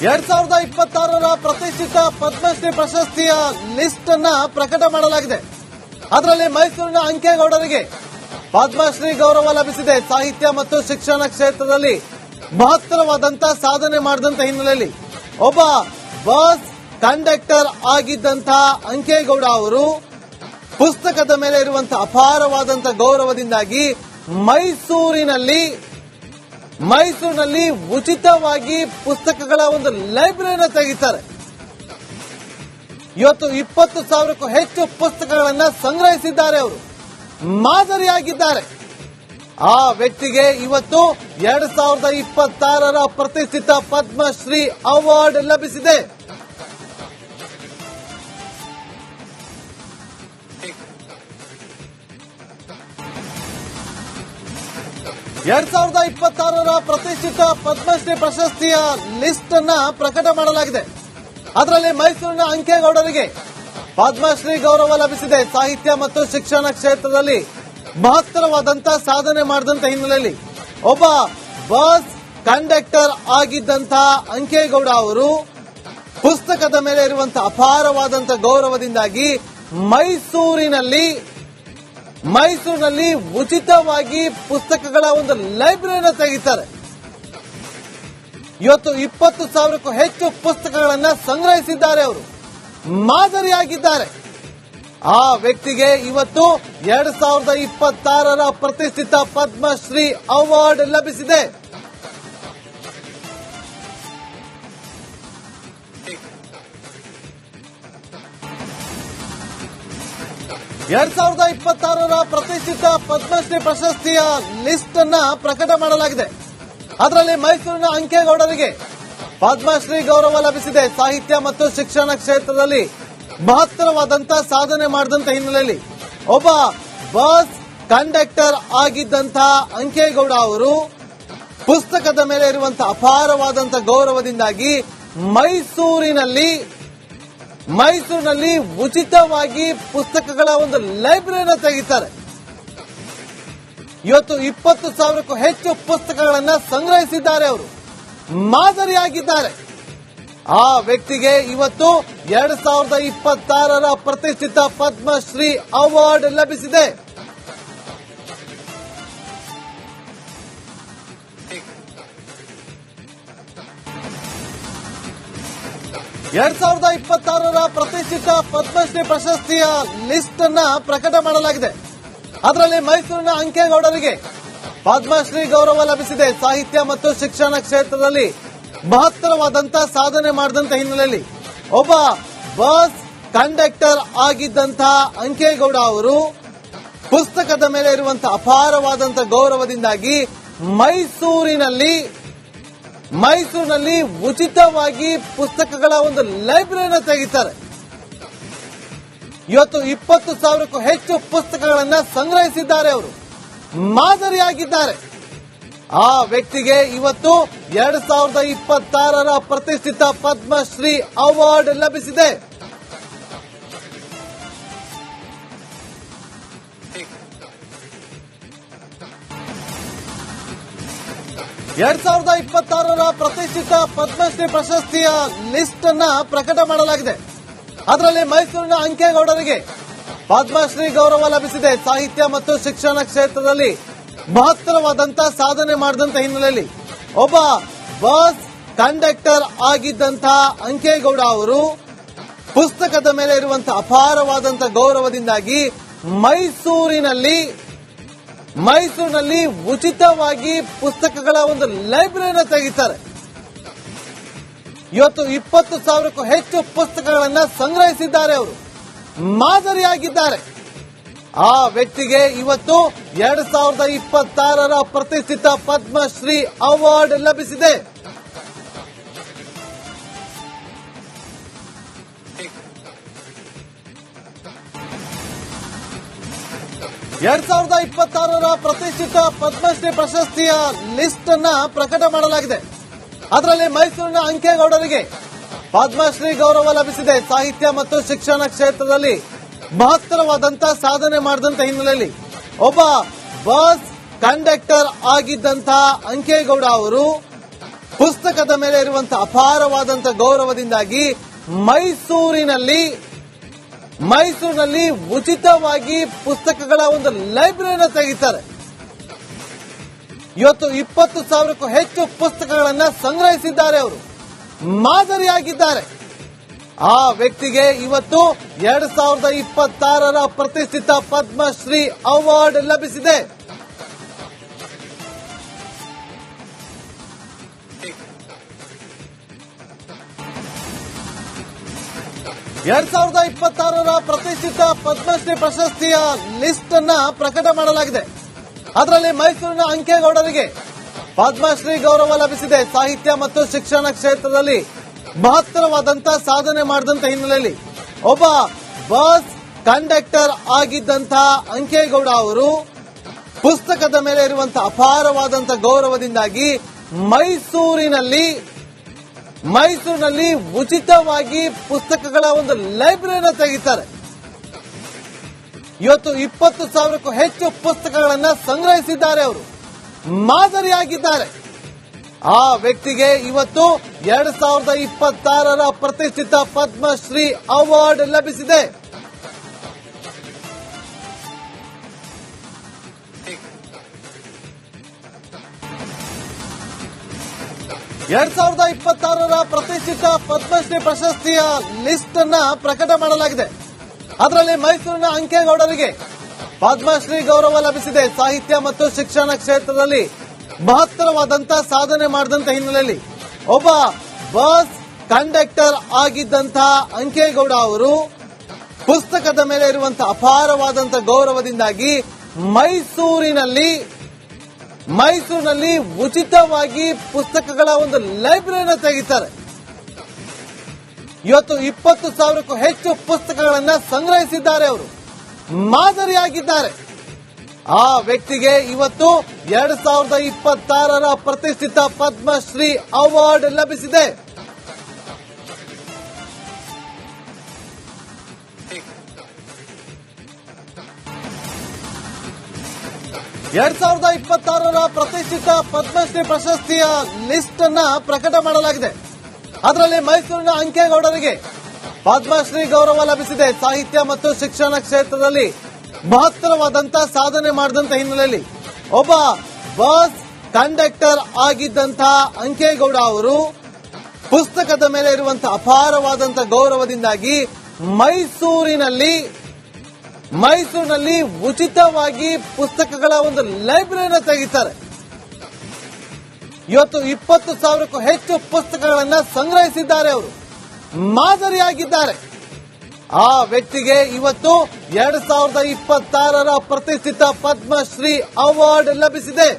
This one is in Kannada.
2026ರ ಪ್ರತಿಷ್ಠಿತ ಪದ್ಮಶ್ರೀ ಪ್ರಶಸ್ತಿಯ ಲಿಸ್ಟ್ ಅನ್ನ ಪ್ರಕಟ ಮಾಡಲಾಗಿದೆ. ಅದರಲ್ಲಿ ಮೈಸೂರಿನ ಅಂಕೇಗೌಡರಿಗೆ ಪದ್ಮಶ್ರೀ ಗೌರವ ಲಭಿಸಿದೆ. ಸಾಹಿತ್ಯ ಮತ್ತು ಶಿಕ್ಷಣ ಕ್ಷೇತ್ರದಲ್ಲಿ ಮಹತ್ತರವಾದಂತಹ ಸಾಧನೆ ಮಾಡಿದಂತ ಹಿನ್ನೆಲೆಯಲ್ಲಿ ಒಬ್ಬ ಬಸ್ ಕಂಡಕ್ಟರ್ ಆಗಿದ್ದಂತಹ ಅಂಕೇಗೌಡ ಅವರು ಪುಸ್ತಕದ ಮೇಲೆ ಇರುವಂತಹ ಅಪಾರವಾದಂತಹ ಗೌರವದಿಂದಾಗಿ ಮೈಸೂರಿನಲ್ಲಿ ಉಚಿತವಾಗಿ ಪುಸ್ತಕಗಳ ಒಂದು ಲೈಬ್ರರಿಯನ್ನು ತೆಗಿತಾರೆ. ಇವತ್ತು 20,000ಕ್ಕೂ ಹೆಚ್ಚು ಪುಸ್ತಕಗಳನ್ನ ಸಂಗ್ರಹಿಸಿದ್ದಾರೆ. ಅವರು ಮಾದರಿಯಾಗಿದ್ದಾರೆ. ಆ ವ್ಯಕ್ತಿಗೆ ಇವತ್ತು 2026ರ ಪ್ರತಿಷ್ಠಿತ ಪದ್ಮಶ್ರೀ ಅವಾರ್ಡ್ ಲಭಿಸಿದೆ. ಎರಡ್ 2026ರ ಪ್ರತಿಷ್ಠಿತ ಪದ್ಮಶ್ರೀ ಪ್ರಶಸ್ತಿಯ ಲಿಸ್ಟ್ ಅನ್ನ ಪ್ರಕಟ ಮಾಡಲಾಗಿದೆ. ಅದರಲ್ಲಿ ಮೈಸೂರಿನ ಅಂಕೇಗೌಡರಿಗೆ ಪದ್ಮಶ್ರೀ ಗೌರವ ಲಭಿಸಿದೆ. ಸಾಹಿತ್ಯ ಮತ್ತು ಶಿಕ್ಷಣ ಕ್ಷೇತ್ರದಲ್ಲಿ ಮಹತ್ತರವಾದಂತಹ ಸಾಧನೆ ಮಾಡಿದಂತ ಹಿನ್ನೆಲೆಯಲ್ಲಿ ಒಬ್ಬ ಬಸ್ ಕಂಡಕ್ಟರ್ ಆಗಿದ್ದಂತಹ ಅಂಕೇಗೌಡ ಅವರು ಪುಸ್ತಕದ ಮೇಲೆ ಇರುವಂತಹ ಅಪಾರವಾದಂತಹ ಗೌರವದಿಂದಾಗಿ ಮೈಸೂರಿನಲ್ಲಿ ಉಚಿತವಾಗಿ ಪುಸ್ತಕಗಳ ಒಂದು ಲೈಬ್ರರಿಯನ್ನು ತೆಗಿತಾರೆ. ಇವತ್ತು 20,000ಕ್ಕೂ ಹೆಚ್ಚು ಪುಸ್ತಕಗಳನ್ನ ಸಂಗ್ರಹಿಸಿದ್ದಾರೆ. ಅವರು ಮಾದರಿಯಾಗಿದ್ದಾರೆ. ಆ ವ್ಯಕ್ತಿಗೆ ಇವತ್ತು 2026ರ ಪ್ರತಿಷ್ಠಿತ ಪದ್ಮಶ್ರೀ ಅವಾರ್ಡ್ ಲಭಿಸಿದೆ. ಎರಡ್ 2026ರ ಪ್ರತಿಷ್ಠಿತ ಪದ್ಮಶ್ರೀ ಪ್ರಶಸ್ತಿಯ ಲಿಸ್ಟ್ ಅನ್ನ ಪ್ರಕಟ ಮಾಡಲಾಗಿದೆ. ಅದರಲ್ಲಿ ಮೈಸೂರಿನ ಅಂಕೇಗೌಡರಿಗೆ ಪದ್ಮಶ್ರೀ ಗೌರವ ಲಭಿಸಿದೆ. ಸಾಹಿತ್ಯ ಮತ್ತು ಶಿಕ್ಷಣ ಕ್ಷೇತ್ರದಲ್ಲಿ ಮಹತ್ತರವಾದಂತಹ ಸಾಧನೆ ಮಾಡಿದಂತ ಹಿನ್ನೆಲೆಯಲ್ಲಿ ಒಬ್ಬ ಬಸ್ ಕಂಡಕ್ಟರ್ ಆಗಿದ್ದಂತಹ ಅಂಕೇಗೌಡ ಅವರು ಪುಸ್ತಕದ ಮೇಲೆ ಇರುವಂತಹ ಅಪಾರವಾದಂತಹ ಗೌರವದಿಂದಾಗಿ ಮೈಸೂರಿನಲ್ಲಿ ಉಚಿತವಾಗಿ ಪುಸ್ತಕಗಳ ಒಂದು ಲೈಬ್ರರಿಯನ್ನು ತೆಗಿತಾರೆ. ಇವತ್ತು 20,000ಕ್ಕೂ ಹೆಚ್ಚು ಪುಸ್ತಕಗಳನ್ನ ಸಂಗ್ರಹಿಸಿದ್ದಾರೆ. ಅವರು ಮಾದರಿಯಾಗಿದ್ದಾರೆ. ಆ ವ್ಯಕ್ತಿಗೆ ಇವತ್ತು 2026ರ ಪ್ರತಿಷ್ಠಿತ ಪದ್ಮಶ್ರೀ ಅವಾರ್ಡ್ ಲಭಿಸಿದೆ. ಎರಡ್ 2026ರ ಪ್ರತಿಷ್ಠಿತ ಪದ್ಮಶ್ರೀ ಪ್ರಶಸ್ತಿಯ ಲಿಸ್ಟ್ ಅನ್ನ ಪ್ರಕಟ ಮಾಡಲಾಗಿದೆ. ಅದರಲ್ಲಿ ಮೈಸೂರಿನ ಅಂಕೇಗೌಡರಿಗೆ ಪದ್ಮಶ್ರೀ ಗೌರವ ಲಭಿಸಿದೆ. ಸಾಹಿತ್ಯ ಮತ್ತು ಶಿಕ್ಷಣ ಕ್ಷೇತ್ರದಲ್ಲಿ ಮಹತ್ತರವಾದಂತಹ ಸಾಧನೆ ಮಾಡಿದಂತ ಹಿನ್ನೆಲೆಯಲ್ಲಿ ಒಬ್ಬ ಬಸ್ ಕಂಡಕ್ಟರ್ ಆಗಿದ್ದಂತಹ ಅಂಕೇಗೌಡ ಅವರು ಪುಸ್ತಕದ ಮೇಲೆ ಇರುವಂತಹ ಅಪಾರವಾದಂತಹ ಗೌರವದಿಂದಾಗಿ ಮೈಸೂರಿನಲ್ಲಿ ಉಚಿತವಾಗಿ ಪುಸ್ತಕಗಳ ಒಂದು ಲೈಬ್ರರಿಯನ್ನು ತೆಗಿತಾರೆ. ಇವತ್ತು 20,000ಕ್ಕೂ ಹೆಚ್ಚು ಪುಸ್ತಕಗಳನ್ನ ಸಂಗ್ರಹಿಸಿದ್ದಾರೆ. ಅವರು ಮಾದರಿಯಾಗಿದ್ದಾರೆ. ಆ ವ್ಯಕ್ತಿಗೆ ಇವತ್ತು 2026ರ ಪ್ರತಿಷ್ಠಿತ ಪದ್ಮಶ್ರೀ ಅವಾರ್ಡ್ ಲಭಿಸಿದೆ. ಎರಡ್ 2026ರ ಪ್ರತಿಷ್ಠಿತ ಪದ್ಮಶ್ರೀ ಪ್ರಶಸ್ತಿಯ ಲಿಸ್ಟ್ ಅನ್ನ ಪ್ರಕಟ ಮಾಡಲಾಗಿದೆ. ಅದರಲ್ಲಿ ಮೈಸೂರಿನ ಅಂಕೇಗೌಡರಿಗೆ ಪದ್ಮಶ್ರೀ ಗೌರವ ಲಭಿಸಿದೆ. ಸಾಹಿತ್ಯ ಮತ್ತು ಶಿಕ್ಷಣ ಕ್ಷೇತ್ರದಲ್ಲಿ ಮಹತ್ತರವಾದಂತಹ ಸಾಧನೆ ಮಾಡಿದಂತ ಹಿನ್ನೆಲೆಯಲ್ಲಿ ಒಬ್ಬ ಬಸ್ ಕಂಡಕ್ಟರ್ ಆಗಿದ್ದಂತಹ ಅಂಕೇಗೌಡ ಅವರು ಪುಸ್ತಕದ ಮೇಲೆ ಇರುವಂತಹ ಅಪಾರವಾದಂತಹ ಗೌರವದಿಂದಾಗಿ ಮೈಸೂರಿನಲ್ಲಿ ಉಚಿತವಾಗಿ ಪುಸ್ತಕಗಳ ಒಂದು ಲೈಬ್ರರಿಯನ್ನು ತೆಗಿತಾರೆ. ಇವತ್ತು 20,000ಕ್ಕೂ ಹೆಚ್ಚು ಪುಸ್ತಕಗಳನ್ನ ಸಂಗ್ರಹಿಸಿದ್ದಾರೆ. ಅವರು ಮಾದರಿಯಾಗಿದ್ದಾರೆ. ಆ ವ್ಯಕ್ತಿಗೆ ಇವತ್ತು 2026ರ ಪ್ರತಿಷ್ಠಿತ ಪದ್ಮಶ್ರೀ ಅವಾರ್ಡ್ ಲಭಿಸಿದೆ. ಎರಡ್ 2026ರ ಪ್ರತಿಷ್ಠಿತ ಪದ್ಮಶ್ರೀ ಪ್ರಶಸ್ತಿಯ ಲಿಸ್ಟ್ ಅನ್ನ ಪ್ರಕಟ ಮಾಡಲಾಗಿದೆ. ಅದರಲ್ಲಿ ಮೈಸೂರಿನ ಅಂಕೇಗೌಡರಿಗೆ ಪದ್ಮಶ್ರೀ ಗೌರವ ಲಭಿಸಿದೆ. ಸಾಹಿತ್ಯ ಮತ್ತು ಶಿಕ್ಷಣ ಕ್ಷೇತ್ರದಲ್ಲಿ ಮಹತ್ತರವಾದಂತಹ ಸಾಧನೆ ಮಾಡಿದಂತ ಹಿನ್ನೆಲೆಯಲ್ಲಿ ಒಬ್ಬ ಬಸ್ ಕಂಡಕ್ಟರ್ ಆಗಿದ್ದಂತಹ ಅಂಕೇಗೌಡ ಅವರು ಪುಸ್ತಕದ ಮೇಲೆ ಇರುವಂತಹ ಅಪಾರವಾದಂತಹ ಗೌರವದಿಂದಾಗಿ ಮೈಸೂರಿನಲ್ಲಿ ಉಚಿತವಾಗಿ ಪುಸ್ತಕಗಳ ಒಂದು ಲೈಬ್ರರಿಯನ್ನು ತೆಗಿತಾರೆ. ಇವತ್ತು 20,000ಕ್ಕೂ ಹೆಚ್ಚು ಪುಸ್ತಕಗಳನ್ನ ಸಂಗ್ರಹಿಸಿದ್ದಾರೆ. ಅವರು ಮಾದರಿಯಾಗಿದ್ದಾರೆ. ಆ ವ್ಯಕ್ತಿಗೆ ಇವತ್ತು 2026ರ ಪ್ರತಿಷ್ಠಿತ ಪದ್ಮಶ್ರೀ ಅವಾರ್ಡ್ ಲಭಿಸಿದೆ. ಎರಡ್ 2026ರ ಪ್ರತಿಷ್ಠಿತ ಪದ್ಮಶ್ರೀ ಪ್ರಶಸ್ತಿಯ ಲಿಸ್ಟ್ ಅನ್ನ ಪ್ರಕಟ ಮಾಡಲಾಗಿದೆ. ಅದರಲ್ಲಿ ಮೈಸೂರಿನ ಅಂಕೇಗೌಡರಿಗೆ ಪದ್ಮಶ್ರೀ ಗೌರವ ಲಭಿಸಿದೆ. ಸಾಹಿತ್ಯ ಮತ್ತು ಶಿಕ್ಷಣ ಕ್ಷೇತ್ರದಲ್ಲಿ ಮಹತ್ತರವಾದಂತಹ ಸಾಧನೆ ಮಾಡಿದಂತ ಹಿನ್ನೆಲೆಯಲ್ಲಿ ಒಬ್ಬ ಬಸ್ ಕಂಡಕ್ಟರ್ ಆಗಿದ್ದಂತಹ ಅಂಕೇಗೌಡ ಅವರು ಪುಸ್ತಕದ ಮೇಲೆ ಇರುವಂತಹ ಅಪಾರವಾದಂತಹ ಗೌರವದಿಂದಾಗಿ ಮೈಸೂರಿನಲ್ಲಿ ಉಚಿತವಾಗಿ ಪುಸ್ತಕಗಳ ಒಂದು ಲೈಬ್ರರಿಯನ್ನು ತೆಗಿತಾರೆ. ಇವತ್ತು 20,000ಕ್ಕೂ ಹೆಚ್ಚು ಪುಸ್ತಕಗಳನ್ನ ಸಂಗ್ರಹಿಸಿದ್ದಾರೆ. ಅವರು ಮಾದರಿಯಾಗಿದ್ದಾರೆ. ಆ ವ್ಯಕ್ತಿಗೆ ಇವತ್ತು 2026ರ ಪ್ರತಿಷ್ಠಿತ ಪದ್ಮಶ್ರೀ ಅವಾರ್ಡ್ ಲಭಿಸಿದೆ. ಎರಡ್ 2026ರ ಪ್ರತಿಷ್ಠಿತ ಪದ್ಮಶ್ರೀ ಪ್ರಶಸ್ತಿಯ ಲಿಸ್ಟ್ ಅನ್ನ ಪ್ರಕಟ ಮಾಡಲಾಗಿದೆ. ಅದರಲ್ಲಿ ಮೈಸೂರಿನ ಅಂಕೇಗೌಡರಿಗೆ ಪದ್ಮಶ್ರೀ ಗೌರವ ಲಭಿಸಿದೆ. ಸಾಹಿತ್ಯ ಮತ್ತು ಶಿಕ್ಷಣ ಕ್ಷೇತ್ರದಲ್ಲಿ ಮಹತ್ತರವಾದಂತಹ ಸಾಧನೆ ಮಾಡಿದಂತ ಹಿನ್ನೆಲೆಯಲ್ಲಿ ಒಬ್ಬ ಬಸ್ ಕಂಡಕ್ಟರ್ ಆಗಿದ್ದಂತಹ ಅಂಕೇಗೌಡ ಅವರು ಪುಸ್ತಕದ ಮೇಲೆ ಇರುವಂತಹ ಅಪಾರವಾದಂತಹ ಗೌರವದಿಂದಾಗಿ ಮೈಸೂರಿನಲ್ಲಿ ಉಚಿತವಾಗಿ ಪುಸ್ತಕಗಳ ಒಂದು ಲೈಬ್ರರಿಯನ್ನು ತೆಗಿತಾರೆ. ಇವತ್ತು 20,000ಕ್ಕೂ ಹೆಚ್ಚು ಪುಸ್ತಕಗಳನ್ನ ಸಂಗ್ರಹಿಸಿದ್ದಾರೆ. ಅವರು ಮಾದರಿಯಾಗಿದ್ದಾರೆ. ಆ ವ್ಯಕ್ತಿಗೆ ಇವತ್ತು 2026ರ ಪ್ರತಿಷ್ಠಿತ ಪದ್ಮಶ್ರೀ ಅವಾರ್ಡ್ ಲಭಿಸಿದೆ. ಎರಡ್ 2026ರ ಪ್ರತಿಷ್ಠಿತ ಪದ್ಮಶ್ರೀ ಪ್ರಶಸ್ತಿಯ ಲಿಸ್ಟ್ ಅನ್ನ ಪ್ರಕಟ ಮಾಡಲಾಗಿದೆ. ಅದರಲ್ಲಿ ಮೈಸೂರಿನ ಅಂಕೇಗೌಡರಿಗೆ ಪದ್ಮಶ್ರೀ ಗೌರವ ಲಭಿಸಿದೆ. ಸಾಹಿತ್ಯ ಮತ್ತು ಶಿಕ್ಷಣ ಕ್ಷೇತ್ರದಲ್ಲಿ ಮಹತ್ತರವಾದಂತಹ ಸಾಧನೆ ಮಾಡಿದಂತ ಹಿನ್ನೆಲೆಯಲ್ಲಿ ಒಬ್ಬ ಬಸ್ ಕಂಡಕ್ಟರ್ ಆಗಿದ್ದಂತಹ ಅಂಕೇಗೌಡ ಅವರು ಪುಸ್ತಕದ ಮೇಲೆ ಇರುವಂತಹ ಅಪಾರವಾದಂತಹ ಗೌರವದಿಂದಾಗಿ ಮೈಸೂರಿನಲ್ಲಿ ಉಚಿತವಾಗಿ ಪುಸ್ತಕಗಳ ಒಂದು ಲೈಬ್ರರಿಯನ್ನು ತೆಗಿತಾರೆ. ಇವತ್ತು 20,000ಕ್ಕೂ ಹೆಚ್ಚು ಪುಸ್ತಕಗಳನ್ನ ಸಂಗ್ರಹಿಸಿದ್ದಾರೆ. ಅವರು ಮಾದರಿಯಾಗಿದ್ದಾರೆ. ಆ ವ್ಯಕ್ತಿಗೆ ಇವತ್ತು 2026ರ ಪ್ರತಿಷ್ಠಿತ ಪದ್ಮಶ್ರೀ ಅವಾರ್ಡ್ ಲಭಿಸಿದೆ.